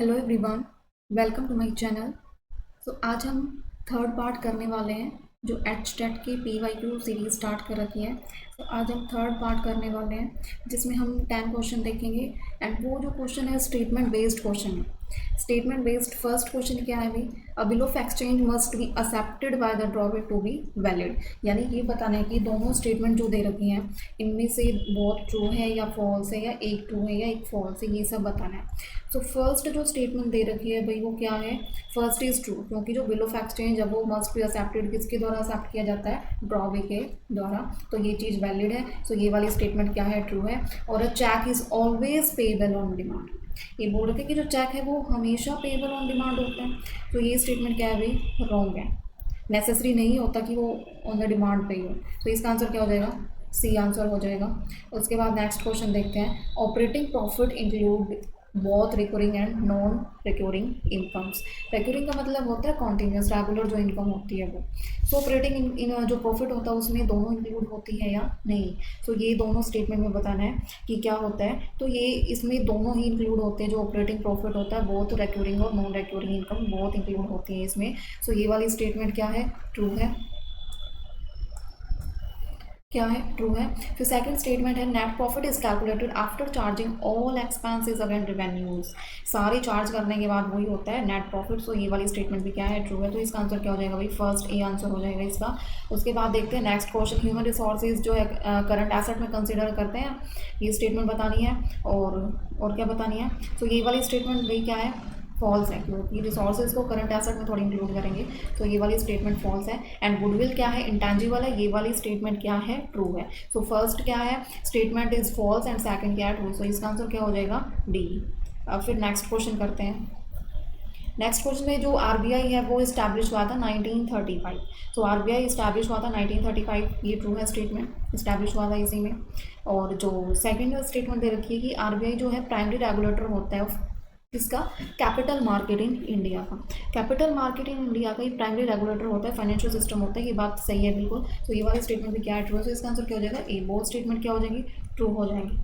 Hello everyone, welcome to my channel. आज हम third part करने वाले हैं जो एच टेट की PYQ सीरीज स्टार्ट कर रखी है। आज हम थर्ड पार्ट करने वाले हैं जिसमें हम 10 क्वेश्चन देखेंगे एंड वो जो क्वेश्चन है स्टेटमेंट बेस्ड क्वेश्चन है। स्टेटमेंट बेस्ड फर्स्ट क्वेश्चन क्या है भाई, a bill of exchange must be accepted by the drawer to be valid. यानी ये बताना है कि दोनों स्टेटमेंट जो दे रखी हैं इनमें से बहुत ट्रू है या फॉल्स है या एक ट्रू है या एक फॉल्स है, ये सब बताना है। फर्स्ट जो स्टेटमेंट दे रखी है भाई वो क्या है, फर्स्ट इज ट्रू, क्योंकि जो बिल ऑफ एक्सचेंज है वो मस्ट बी एक्सेप्टेड किसके द्वारा एक्सेप्ट किया जाता है, ड्रॉवे के द्वारा, तो ये चीज़ वैलिड है। ये वाली स्टेटमेंट क्या है, ट्रू है। और a cheque is always payable on demand, ये बोल रखे कि जो चेक है वो हमेशा पेएबल ऑन डिमांड होता है, तो ये स्टेटमेंट क्या है भाई, रॉन्ग है। नेसेसरी नहीं होता कि वो ऑन द डिमांड पे ही हो, तो इसका आंसर क्या हो जाएगा, सी आंसर हो जाएगा। उसके बाद नेक्स्ट क्वेश्चन देखते हैं, operating profit include both recurring and non recurring incomes. Recurring का मतलब होता है कॉन्टीन्यूस रेगुलर जो इनकम होती है वो। ऑपरेटिंग इन जो प्रॉफिट होता है उसमें दोनों इंक्लूड होती है या नहीं। ये दोनों स्टेटमेंट में बताना है कि क्या होता है, तो ये इसमें दोनों ही इंक्लूड होते हैं। जो ऑपरेटिंग प्रॉफिट होता है बोथ रिकरिंग और नॉन रिकरिंग इनकम बहुत इंक्लूड होती है इसमें। ये वाली स्टेटमेंट क्या है, ट्रू है। क्या है, ट्रू है। फिर सेकंड स्टेटमेंट है, net profit is calculated after charging all expenses against revenues. सारे चार्ज करने के बाद वही होता है नेट प्रॉफिट। ये वाली स्टेटमेंट भी क्या है, ट्रू है। तो इसका आंसर क्या हो जाएगा भाई, फर्स्ट ए आंसर हो जाएगा इसका। उसके बाद देखते हैं नेक्स्ट क्वेश्चन, ह्यूमन रिसोर्सेज जो है करंट एसेट में कंसिडर करते हैं, ये स्टेटमेंट बतानी है। और क्या बतानी है, ये वाली स्टेटमेंट भाई क्या है, फॉल्स है, क्योंकि रिसोर्सेज को करंट एसेट में थोड़ी इंक्लूड करेंगे, तो ये वाली स्टेटमेंट फॉल्स है। एंड गुडविल क्या है, इंटेंजिबल है, ये वाली स्टेटमेंट क्या है, ट्रू है। फर्स्ट क्या है, statement is false and second क्या है, ट्रू। इसका आंसर क्या हो जाएगा, डी। फिर नेक्स्ट क्वेश्चन करते हैं। नेक्स्ट क्वेश्चन में जो आरबीआई है वो इस्टेब्लिश हुआ था 1935। आरबीआई इस्टेब्लिश हुआ था 1935, ये ट्रू है स्टेटमेंट, इस्टेब्लिश हुआ था इसी में। और जो सेकंड स्टेटमेंट दे रखी है कि आरबीआई जो है प्राइमरी रेगुलेटर होता है इसका, कैपिटल मार्केट इन इंडिया का। कैपिटल मार्केट इन इंडिया का ही प्राइमरी रेगुलेटर होता है, फाइनेंशियल सिस्टम होता है, ये बात सही है बिल्कुल। ये वाली स्टेटमेंट भी क्या है, ट्रू है। इसका आंसर क्या हो जाएगा, ए। बोथ स्टेटमेंट क्या हो जाएगी, ट्रू हो जाएंगी।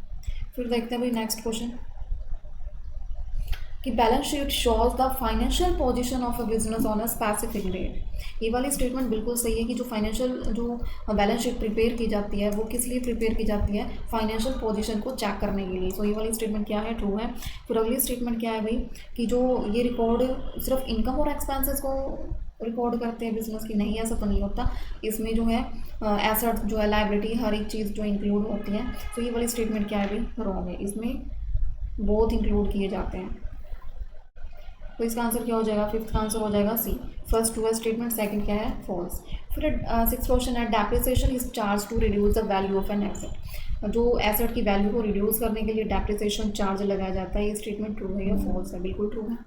फिर देखते हैं भाई नेक्स्ट क्वेश्चन कि balance sheet shows the financial position of a business on a specific date. ये वाली स्टेटमेंट बिल्कुल सही है कि जो फाइनेंशियल जो बैलेंस शीट प्रिपेयर की जाती है वो किस लिए प्रिपेयर की जाती है, फाइनेंशियल पोजीशन को चेक करने के लिए। ये वाली स्टेटमेंट क्या है, ट्रू है। फिर अगली स्टेटमेंट क्या है भाई, कि जो ये रिकॉर्ड सिर्फ इनकम और एक्सपेंसेस को रिकॉर्ड करते हैं बिजनेस की, नहीं ऐसा तो नहीं होता। इसमें जो है एसेट जो है लाइबिलिटी हर एक चीज़ जो इंक्लूड होती है। ये वाली स्टेटमेंट क्या है भाई, रॉन्ग है, इसमें बोथ इंक्लूड किए जाते हैं। तो इसका आंसर क्या हो जाएगा, फिफ्थ का आंसर हो जाएगा सी। फर्स्ट ट्रू है स्टेटमेंट, सेकंड क्या है, फॉल्स। फिर सिक्स क्वेश्चन है, depreciation is charge to reduce the value of an asset. जो एसेट की वैल्यू को रिड्यूस करने के लिए डेप्रिसिएशन चार्ज लगाया जाता है, ये स्टेटमेंट ट्रू है या फॉल्स है, बिल्कुल ट्रू है।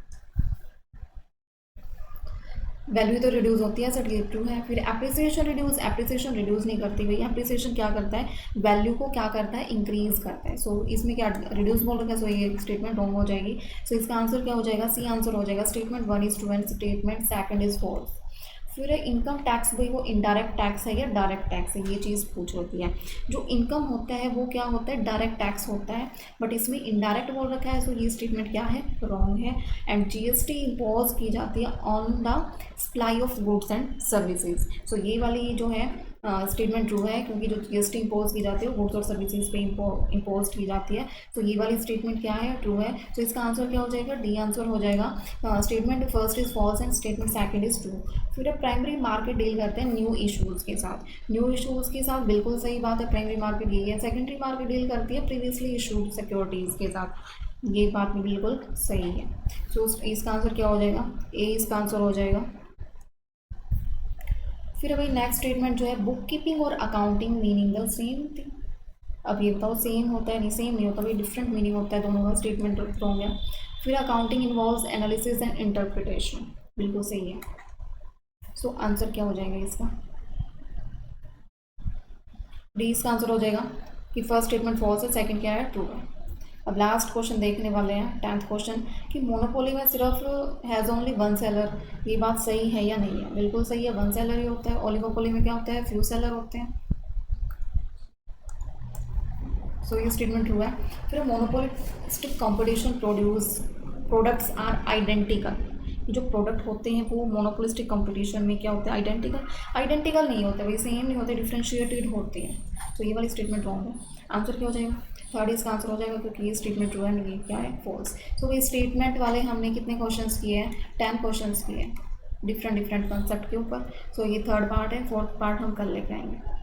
वैल्यू तो रिड्यूस होती है एसेट की, ट्रू है। फिर एप्रिसिएशन रिड्यूस नहीं करती भाई, एप्रिसिएशन क्या करता है, वैल्यू को क्या करता है, इंक्रीज करता है। इसमें क्या रिड्यूस बोल रखा है, ये स्टेटमेंट रॉन्ग हो जाएगी। इसका आंसर क्या हो जाएगा, सी आंसर हो जाएगा। Statement one is true and statement second is false. फिर इनकम टैक्स भाई वो इनडायरेक्ट टैक्स है या डायरेक्ट टैक्स है, ये चीज़ पूछ होती है। जो इनकम होता है वो क्या होता है, डायरेक्ट टैक्स होता है, बट इसमें इनडायरेक्ट बोल रखा है, ये स्टेटमेंट क्या है, रॉन्ग है। एंड जीएसटी इम्पोज की जाती है on the supply of goods and services. ये वाली जो है स्टेटमेंट ट्रू है, क्योंकि जो जीएसटी इम्पोज की जाती है गुड्स और सर्विसेज पे इम्पोज की जाती है। ये वाली स्टेटमेंट क्या है, ट्रू है। इसका आंसर क्या हो जाएगा, डी आंसर हो जाएगा। Statement first is false and statement second is true. फिर प्राइमरी मार्केट डील करते हैं न्यू इशूज़ के साथ। न्यू इशूज़ के साथ बिल्कुल सही बात है, प्राइमरी मार्केट यही है। सेकेंडरी मार्केट डील करती है प्रीवियसली इशूड सिक्योरिटीज़ के साथ, ये बात भी बिल्कुल सही है। इसका आंसर क्या हो जाएगा, ए इसका आंसर हो जाएगा। फिर अभी नेक्स्ट स्टेटमेंट जो है, बुक कीपिंग और accounting meaning the same thing. अब ये बताओ सेम होता है, नहीं सेम नहीं होता भाई, डिफरेंट मीनिंग होता है दोनों का, स्टेटमेंट रॉन्ग है। फिर accounting involves analysis and interpretation, बिल्कुल सही है। आंसर क्या हो जाएगा इसका, डी इसका आंसर हो जाएगा कि फर्स्ट स्टेटमेंट फॉल्स है, सेकंड क्या है, ट्रू है। अब लास्ट क्वेश्चन देखने वाले हैं, 10th क्वेश्चन, कि मोनोपोली में सिर्फ हैज़ ओनली वन सेलर, ये बात सही है या नहीं है, बिल्कुल सही है, वन सेलर ही होता है। ओलिगोपोली में क्या होता है, फ्यू सेलर होते हैं। ये स्टेटमेंट ट्रू है। फिर monopolistic competition products are identical. जो प्रोडक्ट होते हैं वो मोनोपोलिस्टिक कंपटीशन में क्या होते हैं, आइडेंटिकल नहीं होते, वही सेम नहीं होते, डिफ्रेंशिएटेड होते हैं। तो ये वाली स्टेटमेंट रॉन्ग है। आंसर क्या हो जाएगा, थर्ड इसका आंसर हो जाएगा, क्योंकि ये स्टेटमेंट ट्रू है एंड ये क्या है, फॉल्स। तो ये स्टेटमेंट वाले हमने कितने क्वेश्चंस किए हैं, 10 क्वेश्चंस किए हैं डिफरेंट कंसेप्ट के ऊपर। सो ये थर्ड पार्ट है, फोर्थ पार्ट हम कल लेके आएंगे।